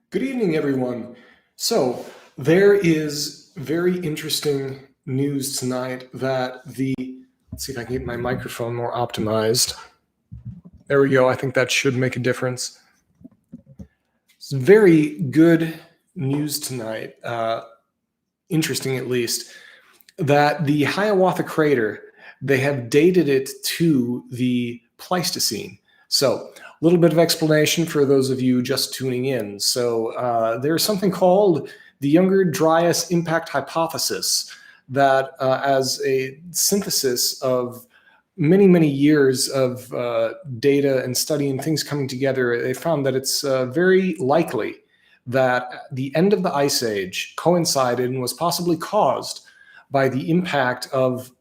Good evening, everyone. So, there is very interesting news tonight that let's see if I can get my microphone more optimized. There we go. I think that should make a difference. It's very good news tonight, interesting at least, that the Hiawatha Crater, they have dated it to the Pleistocene. So, a little bit of explanation for those of you just tuning in. So, there's something called the Younger Dryas Impact Hypothesis that, as a synthesis of many, many years of data and studying things coming together, they found that it's very likely that the end of the Ice Age coincided and was possibly caused by the impact of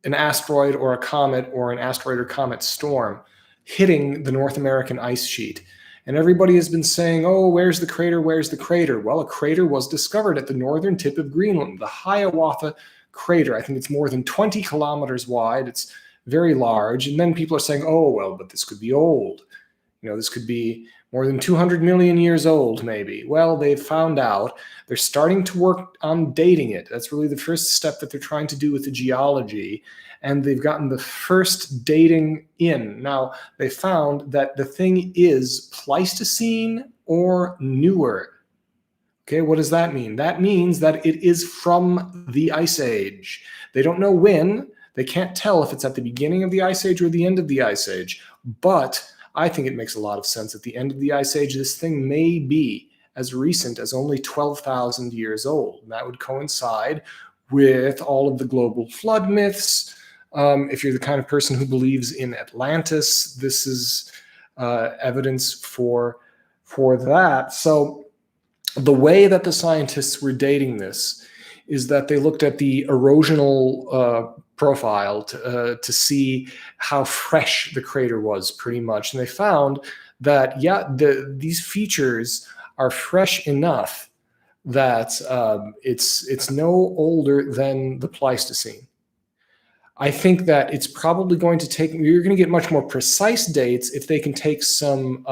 an asteroid or a comet or an asteroid or comet storm hitting the North American ice sheet. And everybody has been saying, oh, where's the crater? Where's the crater? Well, a crater was discovered at the northern tip of Greenland, the Hiawatha Crater. I think it's more than 20 kilometers wide. It's very large. And then people are saying, oh, well, but this could be old. This could be more than 200 million years old, maybe. Well, they've found out. They're starting to work on dating it. That's really the first step that they're trying to do with the geology. And they've gotten the first dating in. Now, they found that the thing is Pleistocene or newer. Okay, what does that mean? That means that it is from the Ice Age. They don't know when. They can't tell if it's at the beginning of the Ice Age or the end of the Ice Age. But I think it makes a lot of sense. At the end of the Ice Age, this thing may be as recent as only 12,000 years old. And that would coincide with all of the global flood myths. If you're the kind of person who believes in Atlantis, this is evidence for that. So the way that the scientists were dating this is that they looked at the erosional profile to see how fresh the crater was, pretty much. And they found that, these features are fresh enough that it's no older than the Pleistocene. I think that it's probably going to take, you're going to get much more precise dates if they can take some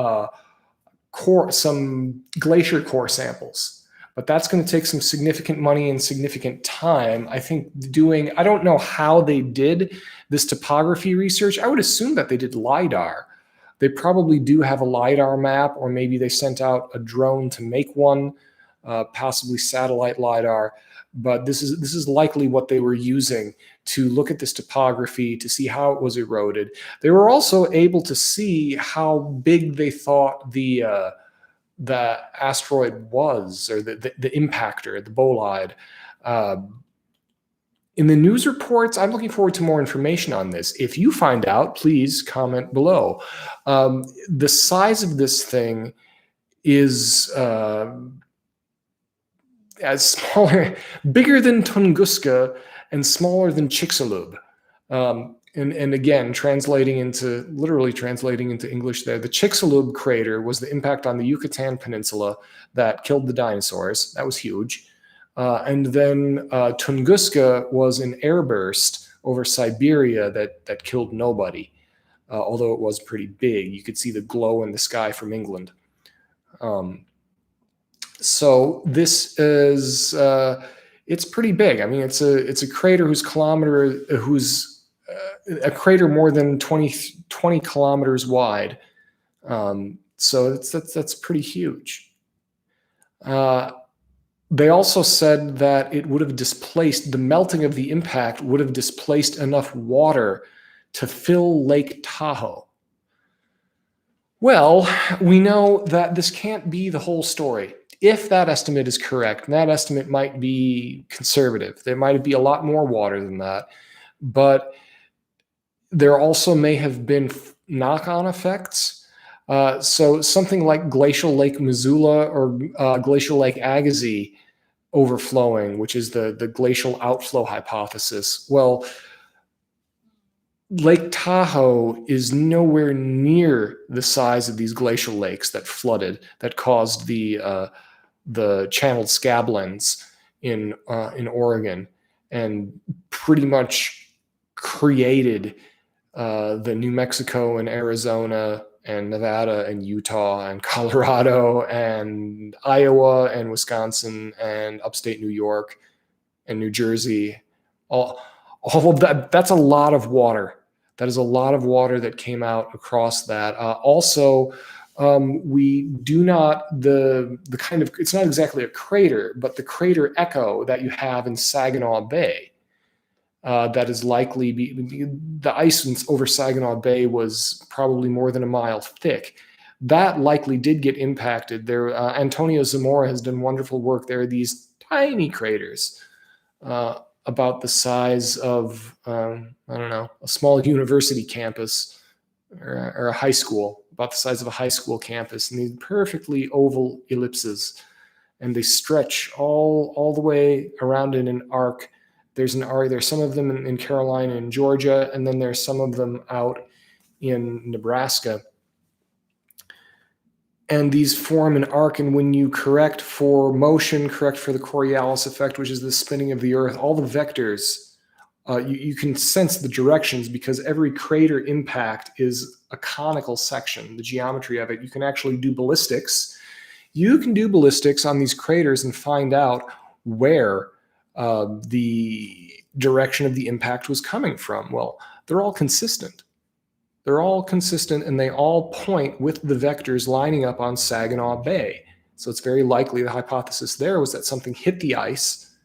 glacier core samples. But that's going to take some significant money and significant time. I think I don't know how they did this topography research. I would assume that they did LIDAR. They probably do have a LIDAR map, or maybe they sent out a drone to make one, possibly satellite LIDAR. But this is likely what they were using to look at this topography, to see how it was eroded. They were also able to see how big they thought the asteroid was, or the impactor, the bolide. In the news reports, I'm looking forward to more information on this. If you find out, please comment below. The size of this thing is bigger than Tunguska and smaller than Chicxulub. And again, literally translating into English there, the Chicxulub crater was the impact on the Yucatan Peninsula that killed the dinosaurs. That was huge. And then Tunguska was an airburst over Siberia that killed nobody, although it was pretty big. You could see the glow in the sky from England. So this is it's pretty big. I mean, it's a crater whose a crater more than 20 kilometers wide. So that's pretty huge. They also said that it would have displaced, the melting of the impact would have displaced enough water to fill Lake Tahoe. Well, we know that this can't be the whole story. If that estimate is correct, and that estimate might be conservative, there might be a lot more water than that, but there also may have been knock-on effects. So something like Glacial Lake Missoula or Glacial Lake Agassiz overflowing, which is the glacial outflow hypothesis. Well, Lake Tahoe is nowhere near the size of these glacial lakes that flooded, that caused the channeled scablands in Oregon, and pretty much created the New Mexico and Arizona and Nevada and Utah and Colorado and Iowa and Wisconsin and upstate New York and New Jersey. All of that, that's a lot of water. That is a lot of water that came out across that. Also, we do not, the kind of, it's not exactly a crater, but the crater echo that you have in Saginaw Bay, that is likely the ice over Saginaw Bay was probably more than a mile thick. That likely did get impacted. There, Antonio Zamora has done wonderful work. There are these tiny craters, about the size of, I don't know, a small university campus or a high school, about the size of a high school campus, and these perfectly oval ellipses, and they stretch all the way around in an arc. There's some of them in Carolina and Georgia, and then there's some of them out in Nebraska. And these form an arc, and when you correct for motion, correct for the Coriolis effect, which is the spinning of the Earth, all the vectors, you can sense the directions because every crater impact is a conical section, the geometry of it. You can actually do ballistics. You can do ballistics on these craters and find out where the direction of the impact was coming from. Well, they're all consistent. They're all consistent, and they all point with the vectors lining up on Saginaw Bay. So it's very likely the hypothesis there was that something hit the ice.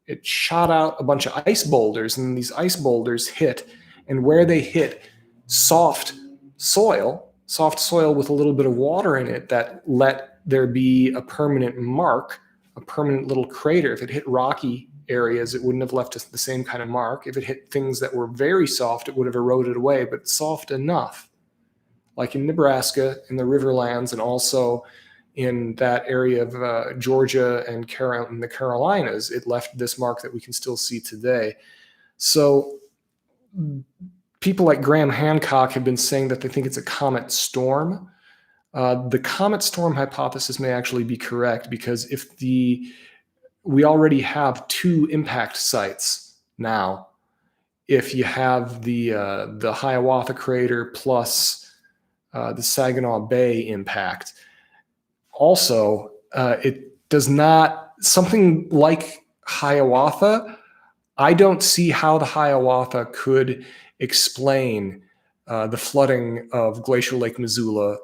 It shot out a bunch of ice boulders, and these ice boulders hit, and where they hit soft soil with a little bit of water in it, that let there be a permanent mark, a permanent little crater. If it hit rocky areas, it wouldn't have left us the same kind of mark. If it hit things that were very soft, it would have eroded away, but soft enough. Like in Nebraska, in the Riverlands, and also in that area of Georgia and the Carolinas, it left this mark that we can still see today. So people like Graham Hancock have been saying that they think it's a comet storm. The comet storm hypothesis may actually be correct, because if we already have two impact sites now. If you have the Hiawatha Crater plus the Saginaw Bay impact. Also, it does not, something like Hiawatha, I don't see how the Hiawatha could explain the flooding of Glacial Lake Missoula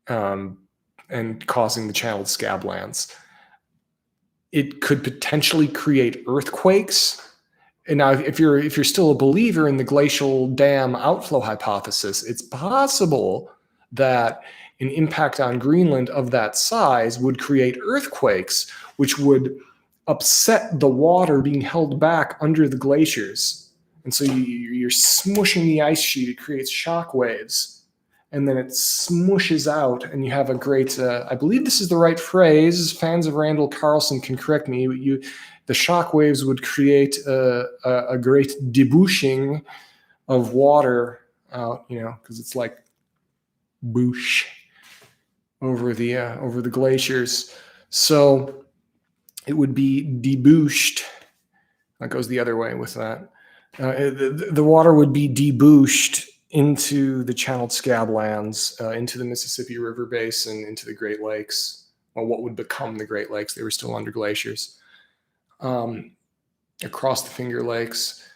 and causing the channeled scablands. It could potentially create earthquakes. And now, if you're still a believer in the glacial dam outflow hypothesis, it's possible that an impact on Greenland of that size would create earthquakes, which would upset the water being held back under the glaciers. And so you're smushing the ice sheet, it creates shock waves. And then it smooshes out, and you have a great, I believe this is the right phrase, fans of Randall Carlson can correct me, the shock waves would create a great debouching of water out, because it's like boosh over the glaciers. So it would be debouched. That goes the other way with that. The water would be debouched into the channeled scablands, into the Mississippi River Basin, into the Great Lakes, or what would become the Great Lakes. They were still under glaciers, across the Finger Lakes.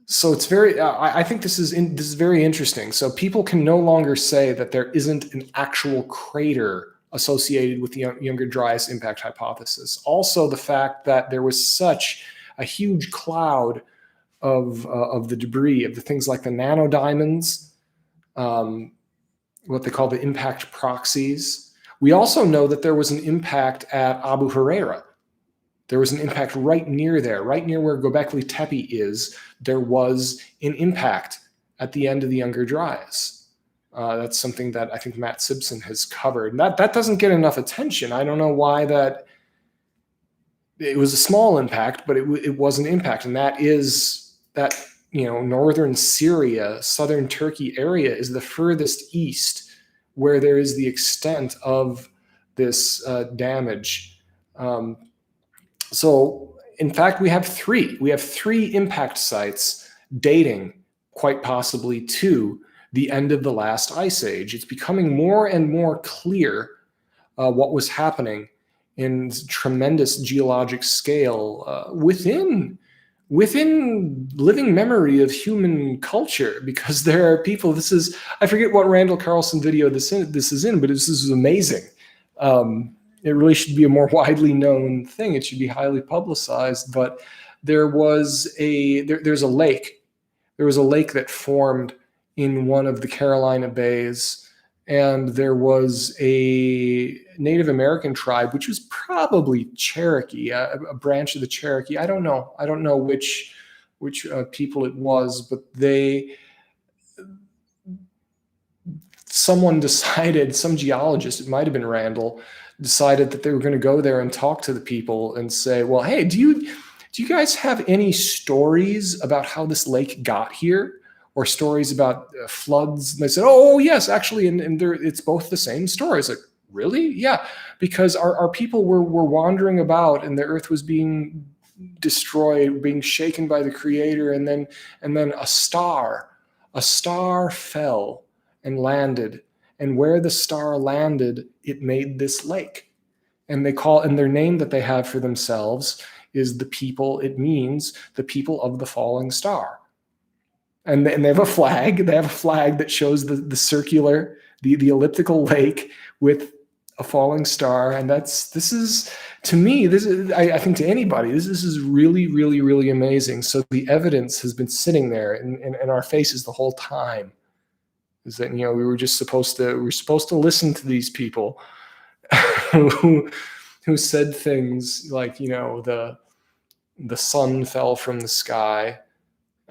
So it's very, I think this is very interesting. So people can no longer say that there isn't an actual crater associated with the Younger Dryas impact hypothesis. Also, the fact that there was such a huge cloud of the debris, of the things like the nanodiamonds, what they call the impact proxies. We also know that there was an impact at Abu Huraira. There was an impact right near there, right near where Göbekli Tepe is. There was an impact at the end of the Younger Dryas. That's something that I think Matt Simpson has covered. And that doesn't get enough attention. I don't know why that. It was a small impact, but it was an impact, and that northern Syria, southern Turkey area is the furthest east where there is the extent of this damage. So, in fact, we have three. We have three impact sites dating quite possibly to the end of the last ice age. It's becoming more and more clear what was happening in tremendous geologic scale within living memory of human culture, because there are people. I forget what Randall Carlson video this is in, but this is amazing. It really should be a more widely known thing. It should be highly publicized. But there's a lake. There was a lake that formed in one of the Carolina bays, and there was a Native American tribe, which was probably Cherokee, a branch of the Cherokee. I don't know which people it was, but someone decided, some geologist, it might have been Randall, decided that they were going to go there and talk to the people and say, well, hey, do you guys have any stories about how this lake got here? Or stories about floods? And they said, oh, yes, actually, and it's both the same stories. Like, really? Yeah, because our people were wandering about, and the earth was being destroyed, being shaken by the Creator, and then a star fell and landed, and where the star landed, it made this lake, and their name that they have for themselves is the people. It means the people of the falling star. And they have a flag. They have a flag that shows the circular, the elliptical lake with a falling star. And this is, to me, I think to anybody, this is really, really, really amazing. So the evidence has been sitting there in our faces the whole time. Is that, we were supposed to listen to these people who said things like, the sun fell from the sky.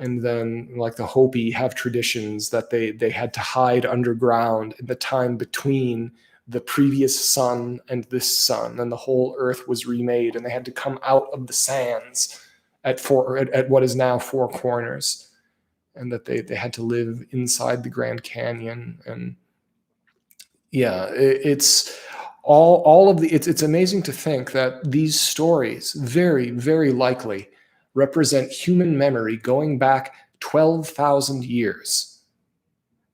And then, like the Hopi have traditions that they had to hide underground in the time between the previous sun and this sun, and the whole earth was remade, and they had to come out of the sands at what is now Four Corners, and that they had to live inside the Grand Canyon. And yeah, it's all of the. It's amazing to think that these stories very, very likely represent human memory going back 12,000 years.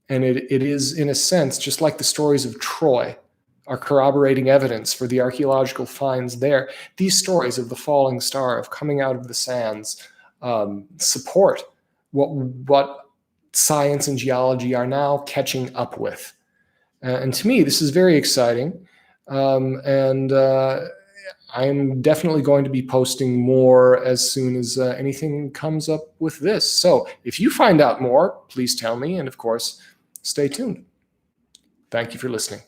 And it is, in a sense, just like the stories of Troy are corroborating evidence for the archaeological finds there. These stories of the falling star, of coming out of the sands, support what science and geology are now catching up with. And to me, this is very exciting. I'm definitely going to be posting more as soon as anything comes up with this. So if you find out more, please tell me. And of course, stay tuned. Thank you for listening.